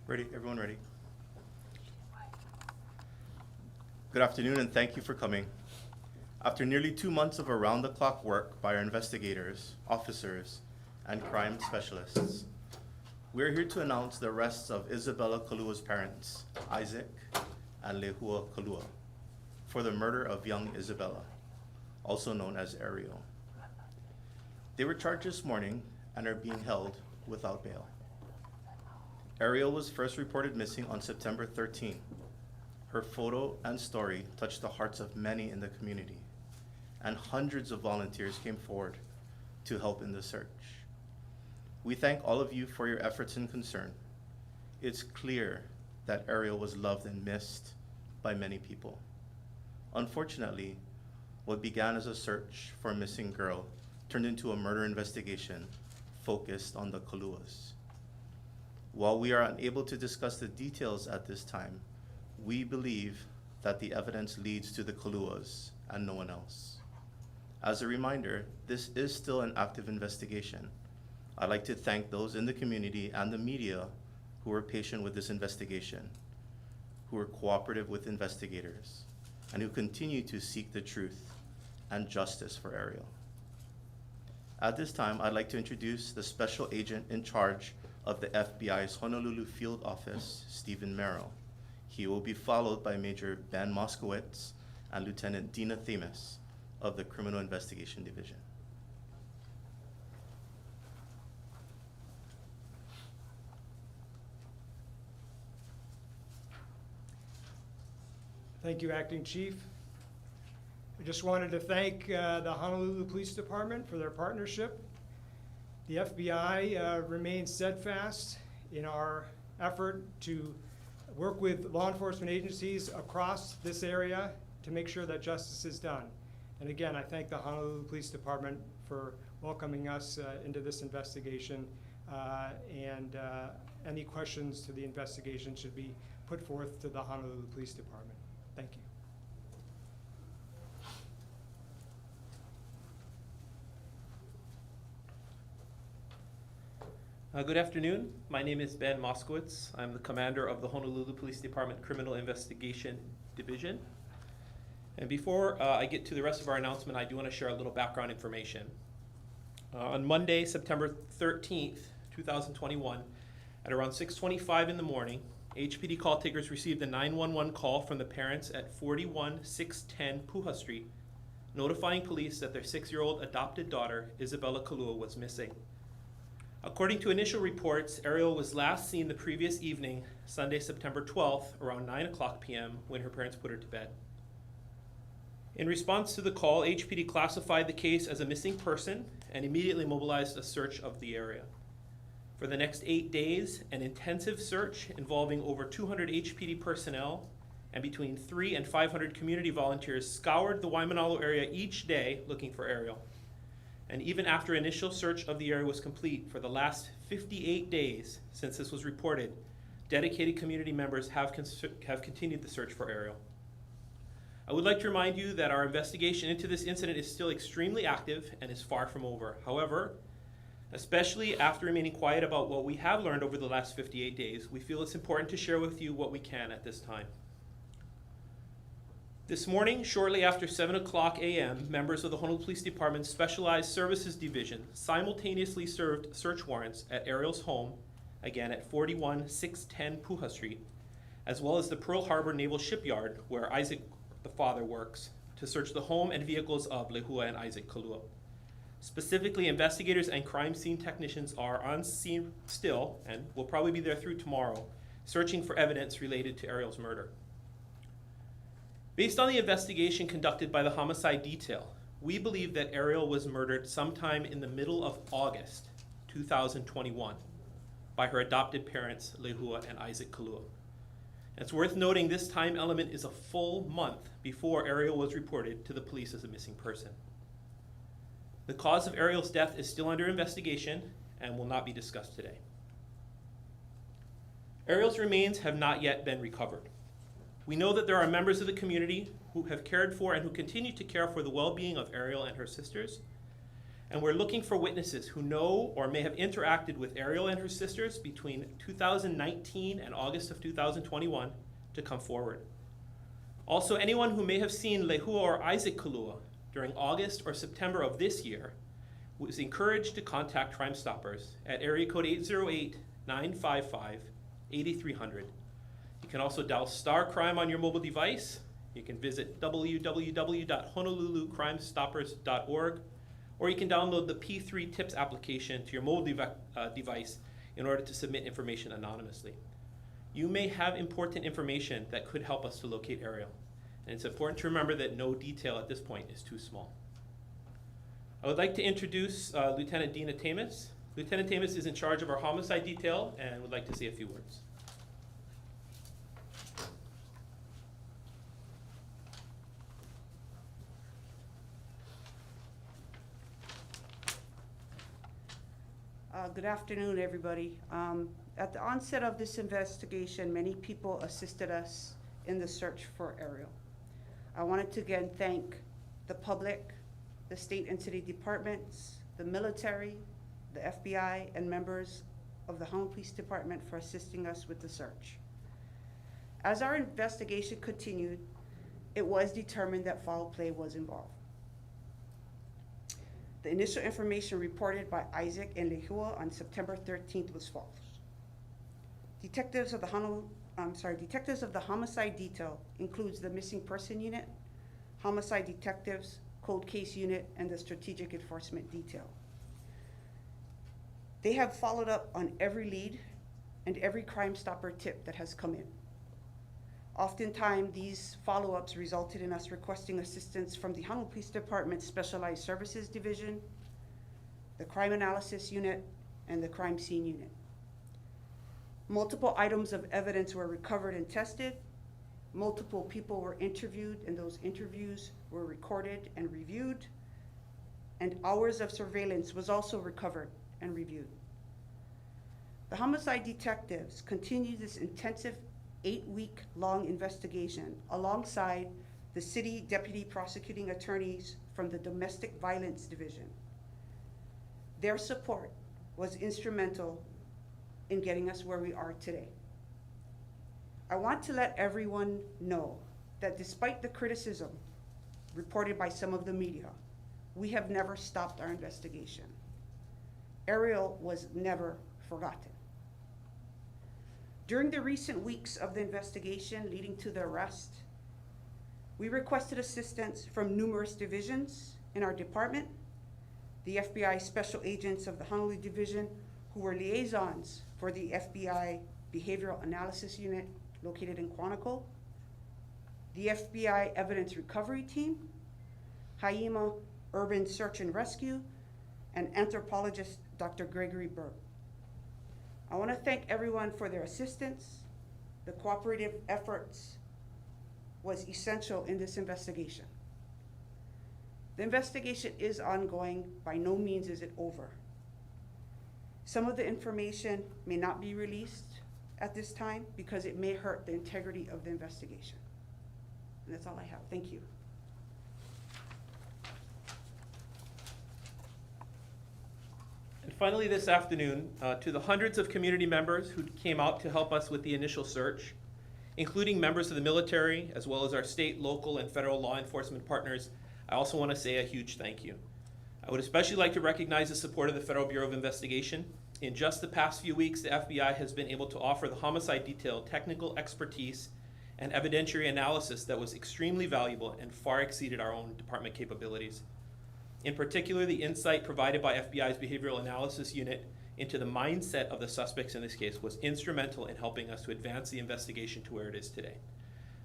Ready? Everyone ready? Good afternoon and thank you for coming. After nearly 2 months of around-the-clock work by our investigators, officers, and crime specialists, we are here to announce the arrests of Isabella Kalua's parents, Isaac and Lehua Kalua, for the murder of young Isabella, also known as Ariel. They were charged this morning and are being held without bail. Ariel was first reported missing on September 13. Her photo and story touched the hearts of many in the community, and hundreds of volunteers came forward to help in the search. We thank all of you for your efforts and concern. It's clear that Ariel was loved and missed by many people. Unfortunately, what began as a search for a missing girl turned into a murder investigation focused on the Kaluas. While we are unable to discuss the details at this time, we believe that the evidence leads to the Kaluas and no one else. As a reminder, this is still an active investigation. I'd like to thank those in the community and the media who were patient with this investigation, who were cooperative with investigators, and who continue to seek the truth and justice for Ariel. At this time, I'd like to introduce the special agent in charge of the FBI's Honolulu Field Office, Stephen Merrill. He will be followed by Major Ben Moskowitz and Lieutenant Dina Themis of the Criminal Investigation Division. Thank you, Acting Chief. I just wanted to thank the Honolulu Police Department for their partnership. The FBI remains steadfast in our effort to work with law enforcement agencies across this area to make sure that justice is done. And again, I thank the Honolulu Police Department for welcoming us into this investigation, and any questions to the investigation should be put forth to the Honolulu Police Department. Thank you. Good afternoon. My name is Ben Moskowitz. I'm the commander of the Honolulu Police Department Criminal Investigation Division. And before I get to the rest of our announcement, I do want to share a little background information. On Monday, September 13th, 2021, at around 6:25 in the morning, HPD call takers received a 911 call from the parents at 41610 Puha Street, notifying police that their 6-year-old adopted daughter, Isabella Kalua, was missing. According to initial reports, Ariel was last seen the previous evening, Sunday, September 12th, around 9:00 p.m. when her parents put her to bed. In response to the call, HPD classified the case as a missing person and immediately mobilized a search of the area. For the next 8 days, an intensive search involving over 200 HPD personnel and between 300 and 500 community volunteers scoured the Waimanalo area each day looking for Ariel. And even after initial search of the area was complete, for the last 58 days since this was reported, dedicated community members have continued the search for Ariel. I would like to remind you that our investigation into this incident is still extremely active and is far from over. However, especially after remaining quiet about what we have learned over the last 58 days, we feel it's important to share with you what we can at this time. This morning, shortly after 7:00 a.m., members of the Honolulu Police Department's Specialized Services Division simultaneously served search warrants at Ariel's home, again at 41610 Puha Street, as well as the Pearl Harbor Naval Shipyard, where Isaac, the father, works, to search the home and vehicles of Lehua and Isaac Kalua. Specifically, investigators and crime scene technicians are on scene still, and will probably be there through tomorrow, searching for evidence related to Ariel's murder. Based on the investigation conducted by the Homicide Detail, we believe that Ariel was murdered sometime in the middle of August 2021 by her adopted parents, Lehua and Isaac Kalua. And it's worth noting this time element is a full month before Ariel was reported to the police as a missing person. The cause of Ariel's death is still under investigation and will not be discussed today. Ariel's remains have not yet been recovered. We know that there are members of the community who have cared for and who continue to care for the well-being of Ariel and her sisters. And we're looking for witnesses who know or may have interacted with Ariel and her sisters between 2019 and August of 2021 to come forward. Also, anyone who may have seen Lehua or Isaac Kalua during August or September of this year was encouraged to contact Crime Stoppers at area code 808-955-8300. You can also dial *crime on your mobile device. You can visit www.honolulucrimestoppers.org, or you can download the P3 Tips application to your mobile device in order to submit information anonymously. You may have important information that could help us to locate Ariel, and it's important to remember that no detail at this point is too small. I would like to introduce Lieutenant Dina Tamas. Lieutenant Tamas is in charge of our homicide detail and would like to say a few words. Good afternoon, everybody. At the onset of this investigation, many people assisted us in the search for Ariel. I wanted to again thank the public, the state and city departments, the military, the FBI, and members of the Honolulu Police Department for assisting us with the search. As our investigation continued, it was determined that foul play was involved. The initial information reported by Isaac and Lehua on September 13th was false. Detectives of the Homicide Detail includes the Missing Person Unit, Homicide Detectives, Cold Case Unit, and the Strategic Enforcement Detail. They have followed up on every lead and every Crime Stopper tip that has come in. Oftentimes, these follow-ups resulted in us requesting assistance from the Honolulu Police Department Specialized Services Division, the Crime Analysis Unit, and the Crime Scene Unit. Multiple items of evidence were recovered and tested. Multiple people were interviewed, and those interviews were recorded and reviewed. And hours of surveillance was also recovered and reviewed. The homicide detectives continued this intensive 8-week-long investigation alongside the city deputy prosecuting attorneys from the Domestic Violence Division. Their support was instrumental in getting us where we are today. I want to let everyone know that despite the criticism reported by some of the media, we have never stopped our investigation. Ariel was never forgotten. During the recent weeks of the investigation leading to the arrest, we requested assistance from numerous divisions in our department, the FBI special agents of the Honolulu Division, who were liaisons for the FBI Behavioral Analysis Unit located in Quantico, the FBI Evidence Recovery Team, Haima Urban Search and Rescue, and anthropologist Dr. Gregory Berg. I want to thank everyone for their assistance. The cooperative efforts was essential in this investigation. The investigation is ongoing. By no means is it over. Some of the information may not be released at this time because it may hurt the integrity of the investigation. And that's all I have. Thank you. And finally this afternoon, to the hundreds of community members who came out to help us with the initial search, including members of the military, as well as our state, local, and federal law enforcement partners, I also want to say a huge thank you. I would especially like to recognize the support of the Federal Bureau of Investigation. In just the past few weeks, the FBI has been able to offer the homicide detail technical expertise and evidentiary analysis that was extremely valuable and far exceeded our own department capabilities. In particular, the insight provided by FBI's Behavioral Analysis Unit into the mindset of the suspects in this case was instrumental in helping us to advance the investigation to where it is today.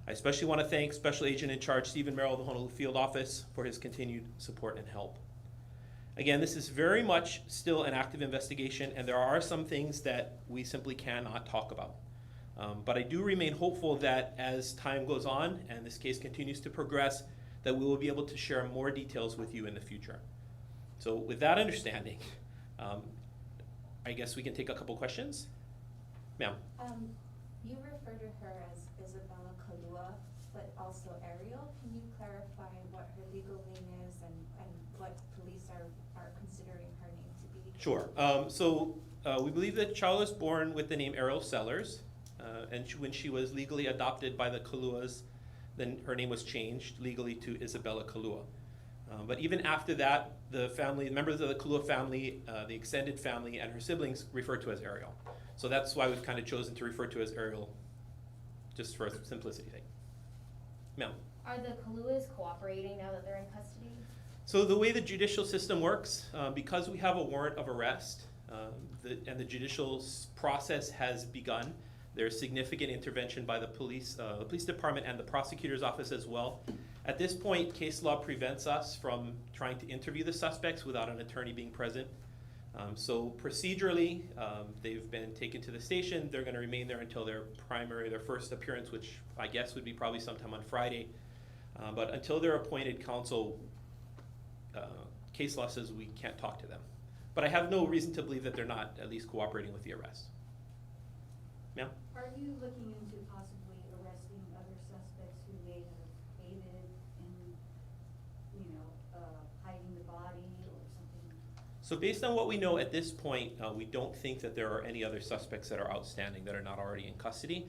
I especially want to thank Special Agent in Charge Stephen Merrill of the Honolulu Field Office for his continued support and help. Again, this is very much still an active investigation, and there are some things that we simply cannot talk about. But I do remain hopeful that as time goes on and this case continues to progress, that we will be able to share more details with you in the future. So with that understanding, I guess we can take a couple questions. Ma'am. You refer to her as Isabella Kalua, but also Ariel. Can you clarify what her legal name is and what police are considering Sure. We believe that child was born with the name Ariel Sellers, and when she was legally adopted by the Kaluas, then her name was changed legally to Isabella Kalua. But even after that, the family, members of the Kalua family, the extended family, and her siblings refer to as Ariel. So that's why we've kind of chosen to refer to as Ariel, just for simplicity's sake. Ma'am. Are the Kaluas cooperating now that they're in custody? So the way the judicial system works, because we have a warrant of arrest, and the judicial process has begun, there's significant intervention by the police department and the prosecutor's office as well. At this point, case law prevents us from trying to interview the suspects without an attorney being present. So procedurally, they've been taken to the station. They're going to remain there until their first appearance, which I guess would be probably sometime on Friday. But until they're appointed counsel, case law says we can't talk to them. But I have no reason to believe that they're not at least cooperating with the arrest. Ma'am? Are you looking into possibly arresting other suspects who may have aided in, hiding the body or something? So based on what we know at this point, we don't think that there are any other suspects that are outstanding that are not already in custody.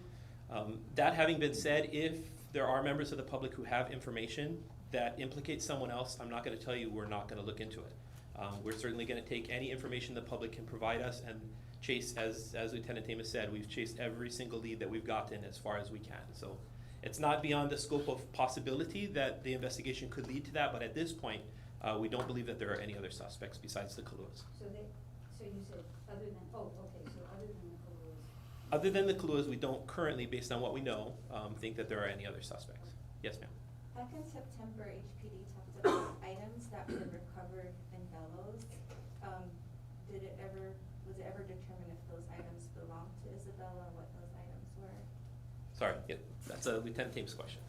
That having been said, if there are members of the public who have information that implicates someone else, I'm not going to tell you we're not going to look into it. We're certainly going to take any information the public can provide us and chase, as Lieutenant Tama said, we've chased every single lead that we've gotten as far as we can. So it's not beyond the scope of possibility that the investigation could lead to that, but at this point, we don't believe that there are any other suspects besides the Kaluas. So you said other than, so other than the Kaluas. Other than the Kaluas, we don't currently, based on what we know, think that there are any other suspects. Yes, ma'am. Back in September, HPD talked about items that were recovered in Bellows. Was it ever determined if those items belonged to Isabella or what those items were? Sorry, yeah, that's a Lieutenant Thames question.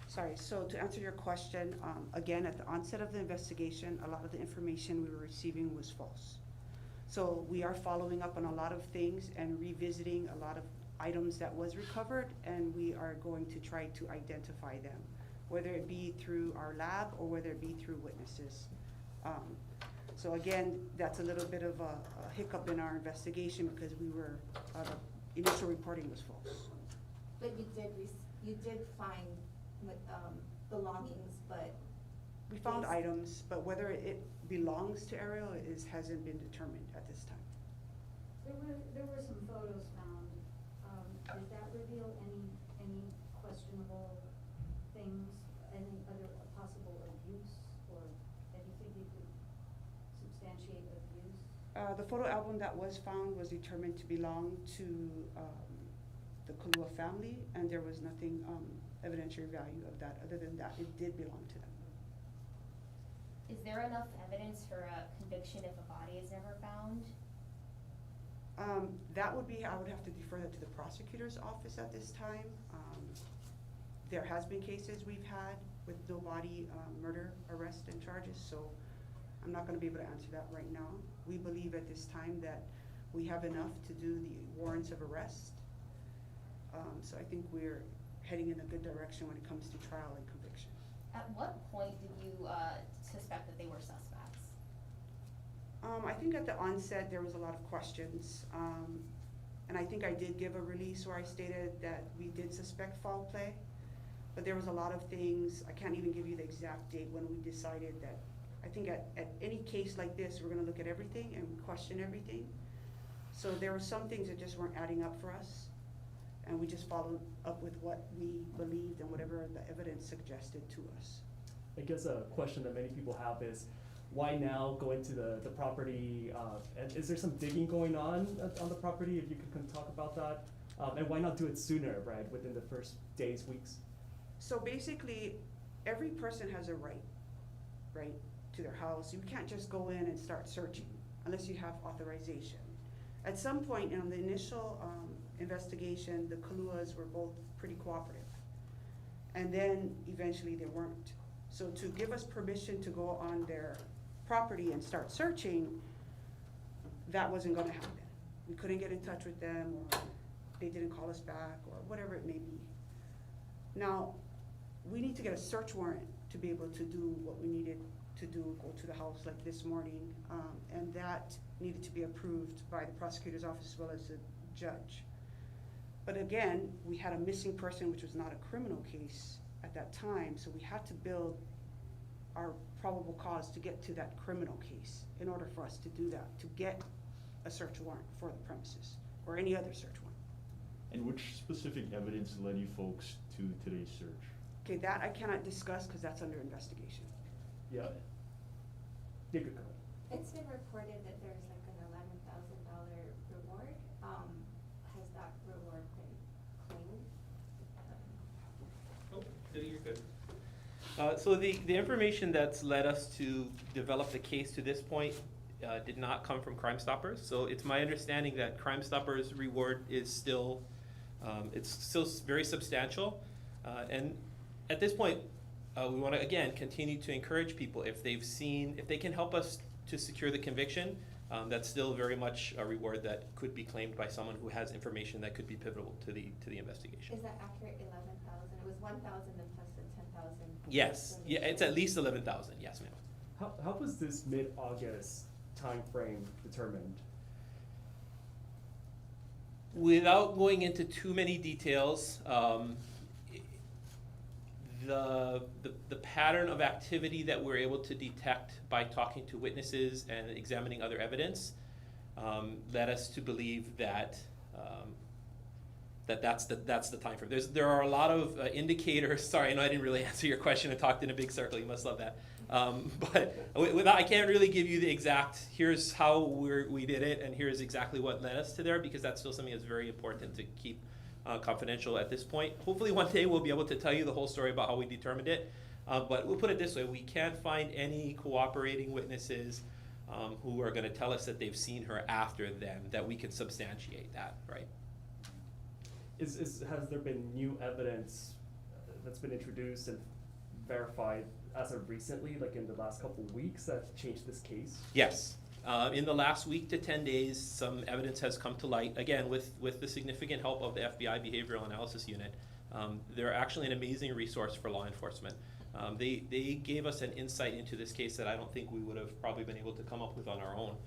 Sorry, so to answer your question, again, at the onset of the investigation, a lot of the information we were receiving was false. So we are following up on a lot of things and revisiting a lot of items that was recovered, and we are going to try to identify them, whether it be through our lab or whether it be through witnesses. So again, that's a little bit of a hiccup in our investigation because initial reporting was false. But you did find belongings, but We found items, but whether it belongs to Ariel hasn't been determined at this time. There were some photos found. Did that reveal any questionable things, any other possible abuse, or anything you could substantiate abuse? The photo album that was found was determined to belong to the Kalua family, and there was nothing evidentiary value of that. Other than that, it did belong to them. Is there enough evidence for a conviction if a body is never found? That would be, I would have to defer that to the prosecutor's office at this time. There has been cases we've had with no body murder, arrest, and charges, so I'm not gonna be able to answer that right now. We believe at this time that we have enough to do the warrants of arrest. So I think we're heading in a good direction when it comes to trial and conviction. At what point did you suspect that they were suspects? I think at the onset, there was a lot of questions. And I think I did give a release where I stated that we did suspect foul play. But there was a lot of things, I can't even give you the exact date when we decided that. I think at any case like this, we're gonna look at everything and question everything. So there were some things that just weren't adding up for us. And we just followed up with what we believed and whatever the evidence suggested to us. I guess a question that many people have is, why now go into the property, and is there some digging going on the property, if you could talk about that? And why not do it sooner, right, within the first days, weeks? So basically, every person has a right to their house. You can't just go in and start searching unless you have authorization. At some point in the initial investigation, the Kaluas were both pretty cooperative. And then eventually they weren't. So to give us permission to go on their property and start searching, that wasn't gonna happen. We couldn't get in touch with them, or they didn't call us back, or whatever it may be. Now, we need to get a search warrant to to be able to do what we needed to do, go to the house like this morning. And that needed to be approved by the prosecutor's office as well as the judge. But again, we had a missing person, which was not a criminal case at that time, so we had to build our probable cause to get to that criminal case in order for us to do that, to get a search warrant for the premises or any other search warrant. And which specific evidence led you folks to today's search? Okay, that I cannot discuss because that's under investigation. Yeah. Yeah, good comment. It's been reported that there's like an $11,000 reward. Has that reward been claimed? Oh, you're good. So the information that's led us to develop the case to this point did not come from Crime Stoppers. So it's my understanding that Crime Stoppers' reward is still, it's still very substantial. And at this point, we want to, again, continue to encourage people, if they can help us to secure the conviction, that's still very much a reward that could be claimed by someone who has information that could be pivotal to the investigation. Is that accurate, 11,000? It was 1,000 and plus the 10,000. Yes, yeah, it's at least 11,000, yes, ma'am. How was this mid-August timeframe determined? Without going into too many details, the pattern of activity that we're able to detect by talking to witnesses and examining other evidence led us to believe that that's the time frame. There are a lot of indicators. Sorry, I know I didn't really answer your question. I talked in a big circle. You must love that. But I can't really give you the exact, here's how we did it, and here's exactly what led us to there, because that's still something that's very important to keep confidential at this point. Hopefully one day we'll be able to tell you the whole story about how we determined it. But we'll put it this way, we can't find any cooperating witnesses who are gonna tell us that they've seen her after then, that we can substantiate that, right? Has there been new evidence that's been introduced and verified as of recently, like in the last couple of weeks, that changed this case? Yes. In the last week to 10 days, some evidence has come to light, again, with the significant help of the FBI Behavioral Analysis Unit. They're actually an amazing resource for law enforcement. They gave us an insight into this case that I don't think we would have probably been able to come up with on our own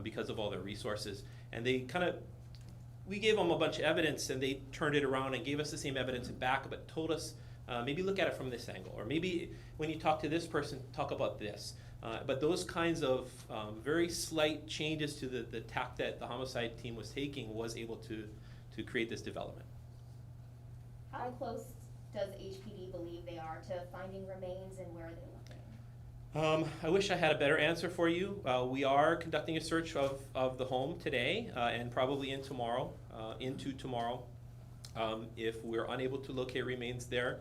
because of all their resources. And we gave them a bunch of evidence, and they turned it around and gave us the same evidence back, but told us, maybe look at it from this angle, or maybe when you talk to this person, talk about this. But those kinds of very slight changes to the tack that the homicide team was taking was able to create this development. How close does HPD believe they are to finding remains, and where are they looking? I wish I had a better answer for you. We are conducting a search of the home today and probably into tomorrow. If we're unable to locate remains there,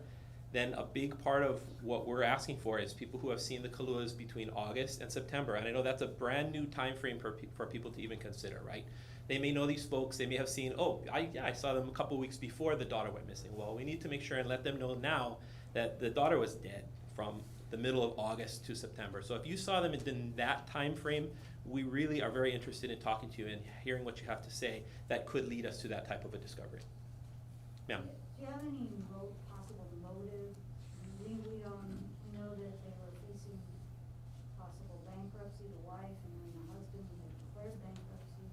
then a big part of what we're asking for is people who have seen the Kaluas between August and September. And I know that's a brand new time frame for people to even consider, right? They may know these folks, they may have seen, I saw them a couple weeks before the daughter went missing. Well, we need to make sure and let them know now that the daughter was dead from the middle of August to September. So if you saw them in that time frame, we really are very interested in talking to you and hearing what you have to say that could lead us to that type of a discovery. Ma'am? Do you have any possible motive? We know that they were facing possible bankruptcy, the wife, and then the husband had declared bankruptcy.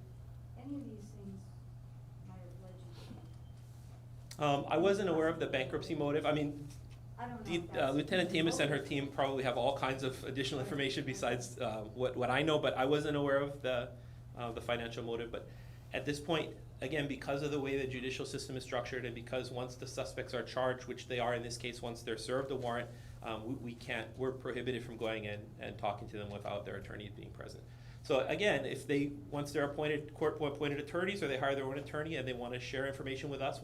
Any of these things might have led you to? I wasn't aware of the bankruptcy motive. I mean, I don't know if that's Lieutenant Themis and her motive. team probably have all kinds of additional information besides what I know, but I wasn't aware of the financial motive. But at this point, again, because of the way the judicial system is structured, and because once the suspects are charged, which they are in this case, once they're served a warrant, we're prohibited from going in and talking to them without their attorneys being present. So again, once they're court-appointed attorneys, or they hire their own attorney and they want to share information with us,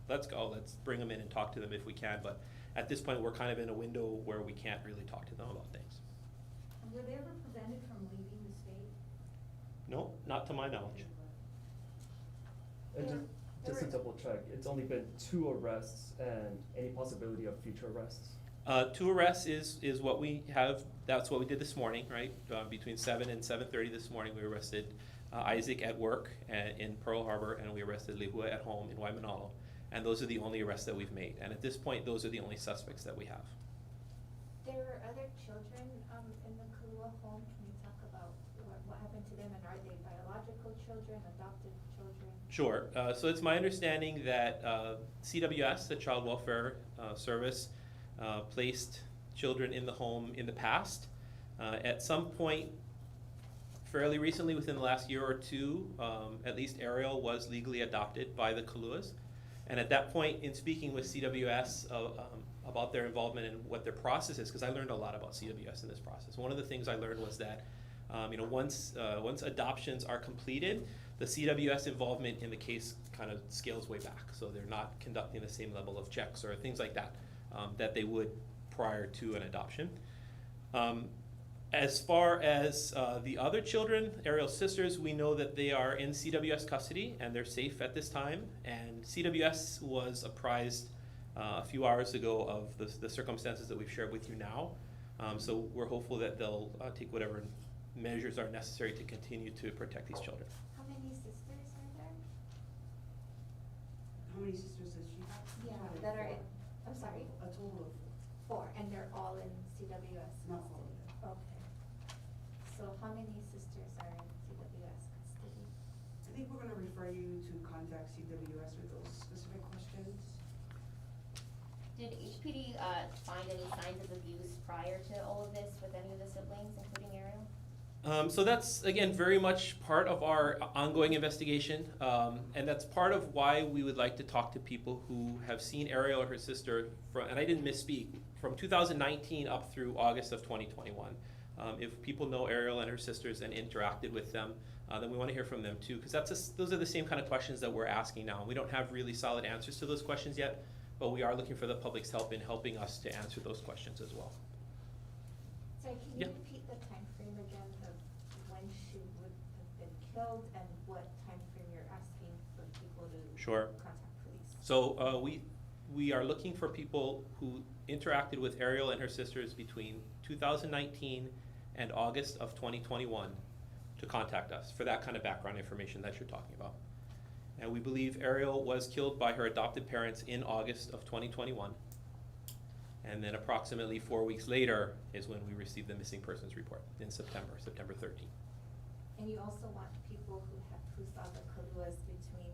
let's go. Let's bring them in and talk to them if we can. But at this point, we're kind of in a window where we can't really talk to them about things. And were they ever prevented from leaving the state? No, not to my knowledge. And Yeah. just to double check, it's only been 2 arrests, and any possibility of future arrests? 2 arrests is what we have. That's what we did this morning, right? Between 7 and 7:30 this morning, we arrested Isaac at work in Pearl Harbor, and we arrested Lehua at home in Waimanalo. And those are the only arrests that we've made. And at this point, those are the only suspects that we have. There were other children, in the Kalua home. Can you talk about what happened to them, and are they biological children, adopted children? Sure. So it's my understanding that CWS, the Child Welfare Service, placed children in the home in the past. At some point, fairly recently, within the last year or two, at least Ariel was legally adopted by the Kaluas. And at that point, in speaking with CWS about their involvement and what their process is, because I learned a lot about CWS in this process. One of the things I learned was that once adoptions are completed, the CWS involvement in the case kind of scales way back. So they're not conducting the same level of checks or things like that that they would prior to an adoption. As far as the other children, Ariel's sisters, we know that they are in CWS custody and they're safe at this time. And CWS was apprised a few hours ago of the circumstances that we've shared with you now. So we're hopeful that they'll take whatever measures are necessary to continue to protect these children. How many sisters are there? How many sisters does she have? Yeah, that are in, I'm sorry? A total of 4, and they're all in CWS Not custody? all of them. Okay. So how many sisters are in CWS custody? I think we're gonna refer you to contact CWS with those specific questions. Did HPD find any signs of abuse prior to all of this with any of the siblings, including Ariel? So that's, again, very much part of our ongoing investigation. And that's part of why we would like to talk to people who have seen Ariel or her sister, and I didn't misspeak, from 2019 up through August of 2021. If people know Ariel and her sisters and interacted with them, then we want to hear from them too, because those are the same kind of questions that we're asking now. We don't have really solid answers to those questions yet, but we are looking for the public's help in helping us to answer those questions as well. Sorry, can Yeah. you repeat the time frame again of when she would have been killed and what time frame you're asking for people to Sure. contact police? So we are looking for people who interacted with Ariel and her sisters between 2019 and August of 2021 to contact us for that kind of background information that you're talking about. And we believe Ariel was killed by her adopted parents in August of 2021. And then approximately 4 weeks later is when we received the missing persons report in September 13th. And you also want people who saw the Kaluas between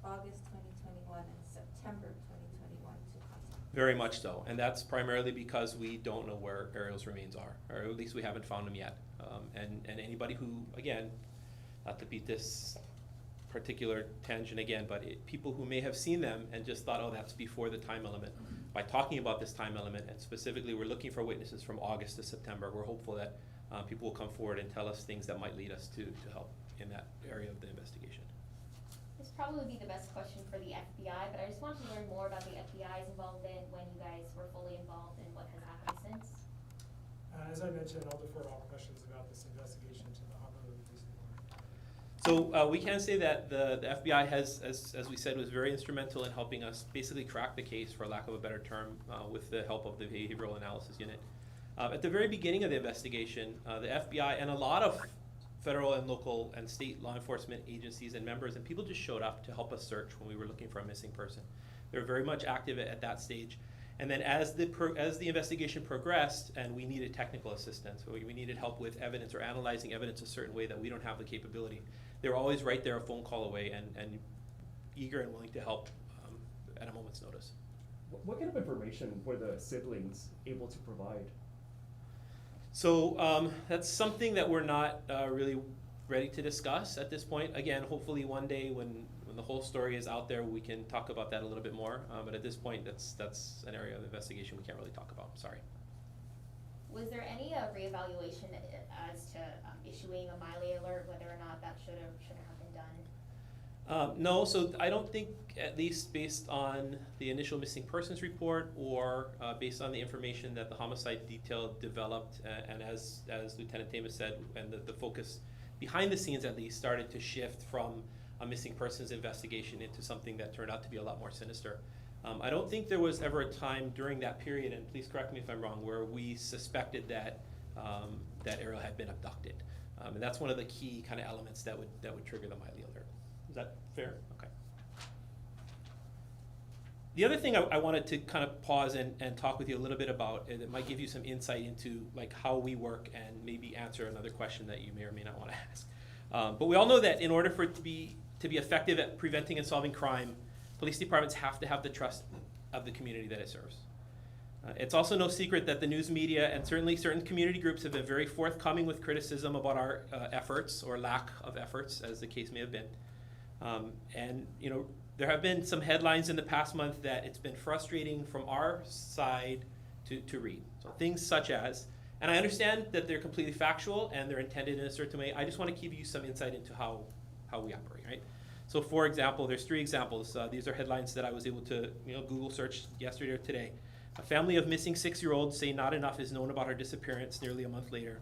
August 2021 and September 2021 to contact. Very much so, and that's primarily because we don't know where Ariel's remains are, or at least we haven't found them yet. And anybody who, again, not to beat this particular tangent again, but people who may have seen them and just thought, oh, that's before the time element. By talking about this time element, and specifically we're looking for witnesses from August to September, we're hopeful that people will come forward and tell us things that might lead us to help in that area of the investigation. This probably would be the best question for the FBI, but I just wanted to learn more about the FBI's involvement when you guys were fully involved and what has happened since. As I mentioned, I'll defer all questions about this investigation to the Honolulu Police Department. So we can say that the FBI has, as we said, was very instrumental in helping us basically crack the case, for lack of a better term, with the help of the Behavioral Analysis Unit. At the very beginning of the investigation, the FBI and a lot of federal and local and state law enforcement agencies and members and people just showed up to help us search when we were looking for a missing person. They were very much active at that stage. And then as the investigation progressed and we needed technical assistance, or we needed help with evidence or analyzing evidence a certain way that we don't have the capability, they were always right there, a phone call away, and eager and willing to help at a moment's notice. What kind of information were the siblings able to provide? So that's something that we're not really ready to discuss at this point. Again, hopefully one day when the whole story is out there, we can talk about that a little bit more. But at this point, that's an area of investigation we can't really talk about. Sorry. Was there any reevaluation as to issuing a Miley alert, whether or not that should have been done? No, so I don't think, at least based on the initial missing persons report or based on the information that the homicide detail developed, and as Lieutenant Tama said, and the focus behind the scenes at least started to shift from a missing persons investigation into something that turned out to be a lot more sinister. I don't think there was ever a time during that period, and please correct me if I'm wrong, where we suspected that that Ariel had been abducted. And that's one of the key kind of elements that would trigger the Miley alert. Is that fair? Okay. The other thing I wanted to kind of pause and talk with you a little bit about, and it might give you some insight into like how we work and maybe answer another question that you may or may not want to ask. But we all know that in order for it to be effective at preventing and solving crime, police departments have to have the trust of the community that it serves. It's also no secret that the news media and certainly certain community groups have been very forthcoming with criticism about our efforts or lack of efforts, as the case may have been. And you know, there have been some headlines in the past month that it's been frustrating from our side to read. So things such as, and I understand that they're completely factual and they're intended in a certain way. I just want to give you some insight into how we operate, right? So for example, there's 3 examples. These are headlines that I was able to Google search yesterday or today. A family of missing 6-year-olds say not enough is known about her disappearance nearly a month later.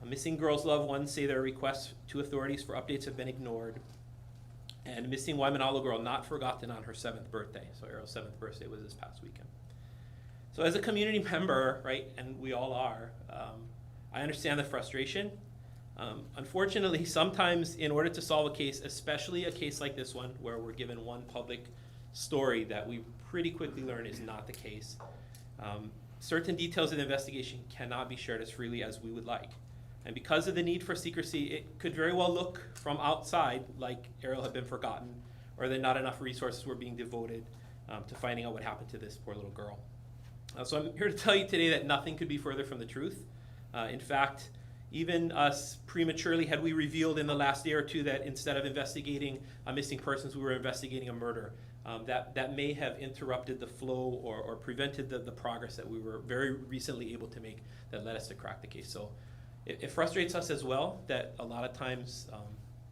Missing girls' loved ones say their requests to authorities for updates have been ignored. And missing Waimanalo girl not forgotten on her 7th birthday. So Errol's 7th birthday was this past weekend. So as a community member, right, and we all are, I understand the frustration. Unfortunately, sometimes in order to solve a case, especially a case like this one, where we're given one public story that we pretty quickly learn is not the case, certain details of the investigation cannot be shared as freely as we would like. And because of the need for secrecy, it could very well look from outside like Errol had been forgotten or that not enough resources were being devoted to finding out what happened to this poor little girl. So I'm here to tell you today that nothing could be further from the truth. In fact, even us prematurely, had we revealed in the last day or two that instead of investigating missing persons, we were investigating a murder, that may have interrupted the flow or prevented the progress that we were very recently able to make that led us to crack the case. So it frustrates us as well that a lot of times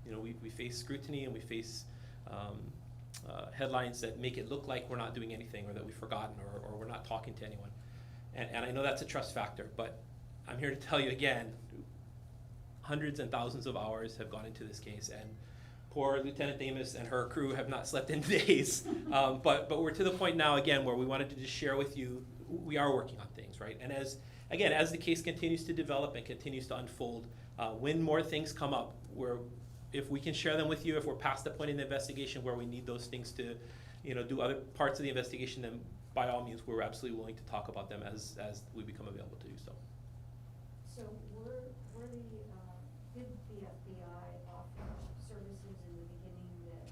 we face scrutiny and we face headlines that make it look like we're not doing anything or that we've forgotten or we're not talking to anyone. And I know that's a trust factor, but I'm here to tell you again, hundreds and thousands of hours have gone into this case, and poor Lieutenant Damas and her crew have not slept in days. But we're to the point now again where we wanted to just share with you, we are working on things, right? And as the case continues to develop and continues to unfold, when more things come up, if we can share them with you, if we're past the point in the investigation where we need those things to, do other parts of the investigation, then by all means, we're absolutely willing to talk about them as we become available to do so. So did the FBI offer services in the beginning that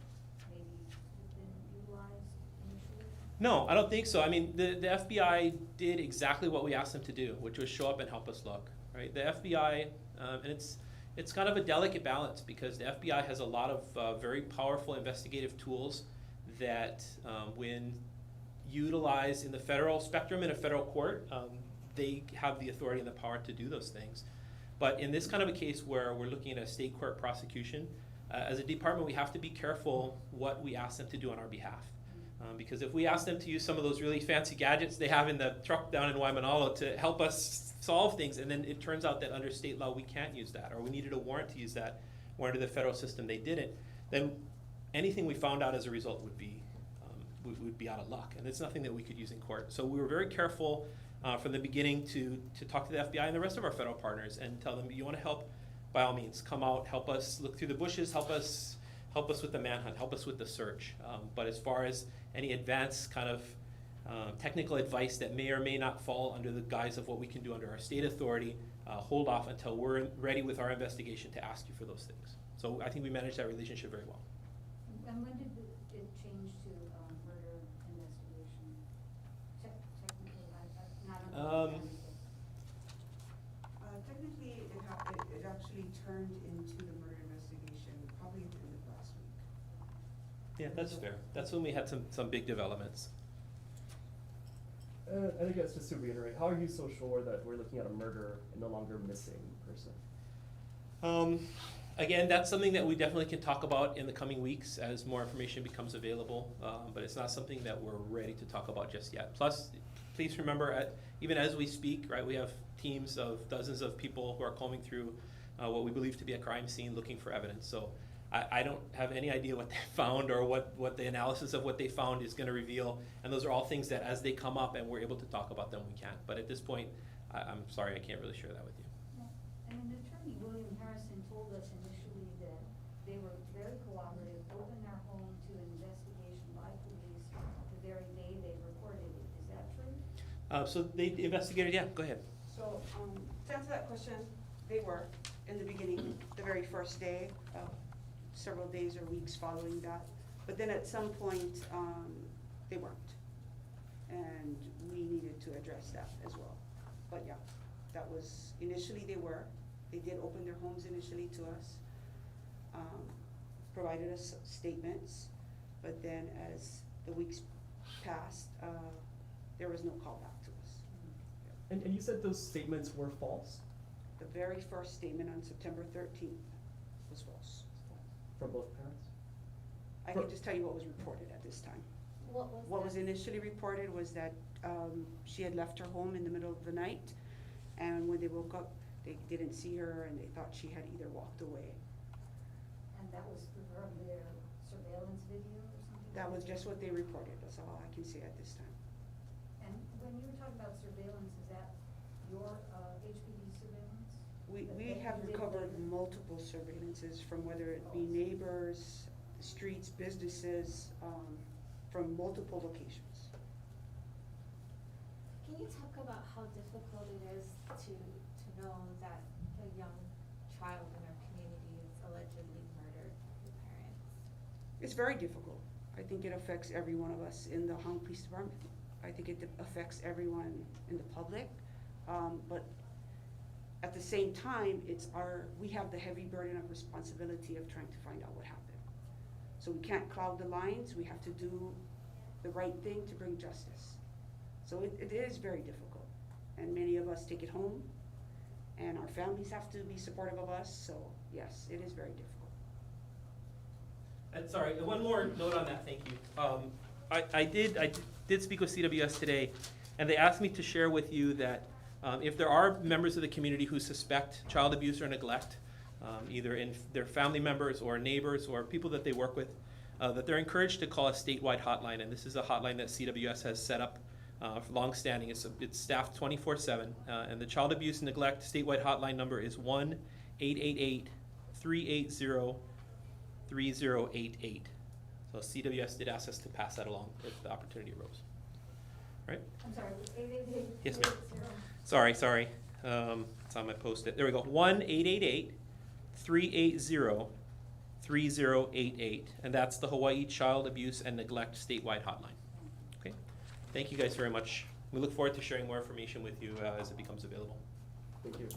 maybe have been utilized initially? No, I don't think so. I mean, the FBI did exactly what we asked them to do, which was show up and help us look, right? The FBI, and it's kind of a delicate balance because the FBI has a lot of very powerful investigative tools that when utilized in the federal spectrum in a federal court, they have the authority and the power to do those things. But in this kind of a case where we're looking at a state court prosecution, as a department, we have to be careful what we ask them to do on our behalf. Because if we ask them to use some of those really fancy gadgets they have in the truck down in Waimanalo to help us solve things, and then it turns out that under state law we can't use that, or we needed a warrant to use that, or under the federal system they didn't, then anything we found out as a result would be out of luck, and it's nothing that we could use in court. So we were very careful from the beginning to talk to the FBI and the rest of our federal partners and tell them, you want to help, by all means, come out, help us look through the bushes, help us with the manhunt, help us with the search. But as far as any advanced kind of technical advice that may or may not fall under the guise of what we can do under our state authority, hold off until we're ready with our investigation to ask you for those things. So I think we managed that relationship very well. And when did it change to murder investigation? Technically, not on Technically, it actually turned into the murder investigation probably at the end of last week. Yeah, that's fair. That's when we had some big developments. And I guess just to reiterate, how are you so sure that we're looking at a murder and no longer missing person? Again, that's something that we definitely can talk about in the coming weeks as more information becomes available, but it's not something that we're ready to talk about just yet. Plus, please remember, even as we speak, right, we have teams of dozens of people who are combing through what we believe to be a crime scene looking for evidence. So I don't have any idea what they found or what the analysis of what they found is going to reveal, and those are all things that as they come up and we're able to talk about them, we can. But at this point, I'm sorry, I can't really share that with you. And Attorney William Harrison told us initially that they were very cooperative, opened their home to an investigation by police the very So they investigated, yeah, go ahead. So, to answer that question, they were in the beginning, the very first day, several days or weeks following that. But then at some point, they weren't. And we needed to address that as well. But yeah, that was, initially they were. They did open their homes initially to us, provided us statements. But then as the weeks passed, there was no callback to us. And you said those statements were false The very first statement on September 13th was false. from both parents? I can just tell you what was reported at this time. What was that? initially reported was that she had left her home in the middle of the night, and when they woke up, they didn't see her, and they thought she had either walked away. And that was from their surveillance video or something? That was just what they reported, that's all I can say at this time. And when you were talking about surveillance, is that your HPD surveillance? We That have you did recovered later? multiple surveillances from whether it be neighbors, the streets, businesses, from multiple locations. Can you talk about how difficult it is to know that a young child in our community is allegedly murdered with parents? It's very difficult. I think it affects every one of us in the Honolulu Police Department. I think it affects everyone in the public. But at the same time, we have the heavy burden of responsibility of trying to find out what happened. So we can't cloud the lines, we have to do the right thing to bring justice. So it is very difficult. And many of us take it home, and our families have to be supportive of us, so yes, it is very difficult. And sorry, one more note on that, thank you. I did speak with CWS today, and they asked me to share with you that if there are members of the community who suspect child abuse or neglect, either in their family members or neighbors or people that they work with, that they're encouraged to call a statewide hotline, and this is a hotline that CWS has set up for longstanding. It's staffed 24/7, and the child abuse and neglect statewide hotline number is 1-888-380-3088. So CWS did ask us to pass that along if the opportunity arose. Right? I'm sorry, 888? Yes, ma'am. Sorry. It's on my post-it. There we go. 1-888-380-3088, and that's the Hawaii Child Abuse and Neglect statewide hotline. Okay. Thank you guys very much. We look forward to sharing more information with you as it becomes available. Thank you.